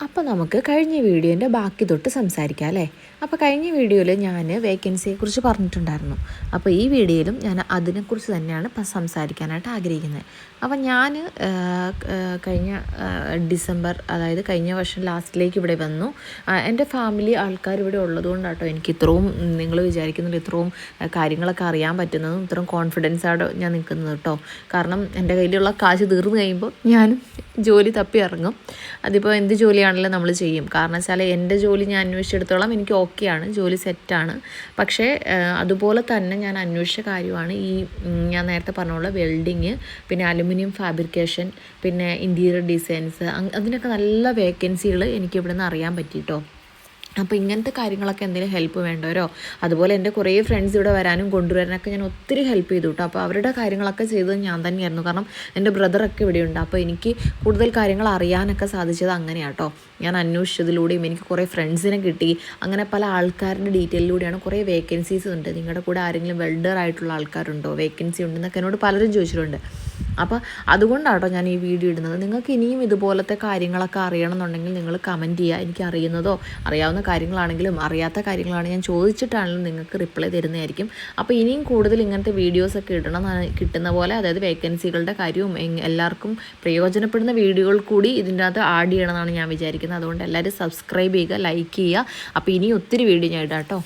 അപ്പോൾ നമുക്ക് കഴിഞ്ഞ വീഡിയോൻ്റെ ബാക്കി തൊട്ട് സംസാരിക്കാം അല്ലേ. അപ്പോൾ കഴിഞ്ഞ വീഡിയോയിൽ ഞാൻ വേക്കൻസിയെക്കുറിച്ച് പറഞ്ഞിട്ടുണ്ടായിരുന്നു. അപ്പോൾ ഈ വീഡിയോയിലും ഞാൻ അതിനെക്കുറിച്ച് തന്നെയാണ് സംസാരിക്കാനായിട്ട് ആഗ്രഹിക്കുന്നത്. അപ്പോൾ ഞാൻ കഴിഞ്ഞ ഡിസംബർ, അതായത് കഴിഞ്ഞ വർഷം ലാസ്റ്റിലേക്ക് ഇവിടെ വന്നു. എൻ്റെ ഫാമിലി ആൾക്കാർ ഇവിടെ ഉള്ളതുകൊണ്ടാട്ടോ എനിക്ക് ഇത്രയും, നിങ്ങൾ വിചാരിക്കുന്നുണ്ട് ഇത്രയും കാര്യങ്ങളൊക്കെ അറിയാൻ പറ്റുന്നതും ഇത്രയും കോൺഫിഡൻസോടെ ഞാൻ നിൽക്കുന്നത് കേട്ടോ. കാരണം എൻ്റെ കയ്യിലുള്ള കാശ് തീർന്നു കഴിയുമ്പോൾ ഞാനും ജോലി തപ്പി ഇറങ്ങും. അതിപ്പോൾ എന്ത് ജോലിയാണെങ്കിലും നമ്മൾ ചെയ്യും. കാരണം വെച്ചാൽ എൻ്റെ ജോലി ഞാൻ അന്വേഷിച്ചെടുത്തോളം എനിക്ക് ഓക്കെയാണ്, ജോലി സെറ്റാണ്. പക്ഷേ അതുപോലെ തന്നെ ഞാൻ അന്വേഷിച്ച കാര്യമാണ് ഈ ഞാൻ നേരത്തെ പറഞ്ഞുള്ള വെൽഡിങ്, പിന്നെ അലുമിനിയം ഫാബ്രിക്കേഷൻ, പിന്നെ ഇൻറ്റീരിയർ ഡിസൈൻസ്, അതിനൊക്കെ നല്ല വേക്കൻസികൾ എനിക്ക് ഇവിടെ നിന്ന് അറിയാൻ പറ്റിയിട്ടോ. അപ്പോൾ ഇങ്ങനത്തെ കാര്യങ്ങളൊക്കെ എന്തെങ്കിലും ഹെൽപ്പ് വേണ്ടവരോ, അതുപോലെ എൻ്റെ കുറേ ഫ്രണ്ട്സ് ഇവിടെ വരാനും കൊണ്ടുവരാനൊക്കെ ഞാൻ ഒത്തിരി ഹെൽപ്പ് ചെയ്തു കേട്ടോ. അപ്പോൾ അവരുടെ കാര്യങ്ങളൊക്കെ ചെയ്തത് ഞാൻ തന്നെയായിരുന്നു. കാരണം എൻ്റെ ബ്രദറൊക്കെ ഇവിടെയുണ്ട്. അപ്പോൾ എനിക്ക് കൂടുതൽ കാര്യങ്ങൾ അറിയാനൊക്കെ സാധിച്ചത് അങ്ങനെയാണ് കേട്ടോ. ഞാൻ അന്വേഷിച്ചതിലൂടെയും എനിക്ക് കുറേ ഫ്രണ്ട്സിനെ കിട്ടി. അങ്ങനെ പല ആൾക്കാരുടെ ഡീറ്റെയിലൂടെയാണ് കുറേ വേക്കൻസീസ് ഉണ്ട്. നിങ്ങളുടെ കൂടെ ആരെങ്കിലും വെൽഡർ ആയിട്ടുള്ള ആൾക്കാരുണ്ടോ, വേക്കൻസി ഉണ്ടെന്നൊക്കെ എന്നോട് പലരും ചോദിച്ചിട്ടുണ്ട്. അപ്പോൾ അതുകൊണ്ടാട്ടോ ഞാൻ ഈ വീഡിയോ ഇടുന്നത്. നിങ്ങൾക്ക് ഇനിയും ഇതുപോലത്തെ കാര്യങ്ങളൊക്കെ അറിയണമെന്നുണ്ടെങ്കിൽ നിങ്ങൾ കമൻറ്റ് ചെയ്യുക. എനിക്ക് അറിയുന്നതോ അറിയാവുന്ന കാര്യങ്ങളാണെങ്കിലും അറിയാത്ത കാര്യങ്ങളാണെങ്കിലും ഞാൻ ചോദിച്ചിട്ടാണെങ്കിലും നിങ്ങൾക്ക് റിപ്ലൈ തരുന്നതായിരിക്കും. അപ്പോൾ ഇനിയും കൂടുതൽ ഇങ്ങനത്തെ വീഡിയോസൊക്കെ ഇടണം, കിട്ടുന്ന പോലെ, അതായത് വേക്കൻസികളുടെ കാര്യവും എല്ലാവർക്കും പ്രയോജനപ്പെടുന്ന വീഡിയോകൾ കൂടി ഇതിൻ്റെ അകത്ത് ആഡ് ചെയ്യണമെന്നാണ് ഞാൻ വിചാരിക്കുന്നത്. അതുകൊണ്ട് എല്ലാവരും സബ്സ്ക്രൈബ് ചെയ്യുക, ലൈക്ക് ചെയ്യുക. അപ്പോൾ ഇനി ഒത്തിരി വീഡിയോ ഞാൻ ഇടാം കേട്ടോ.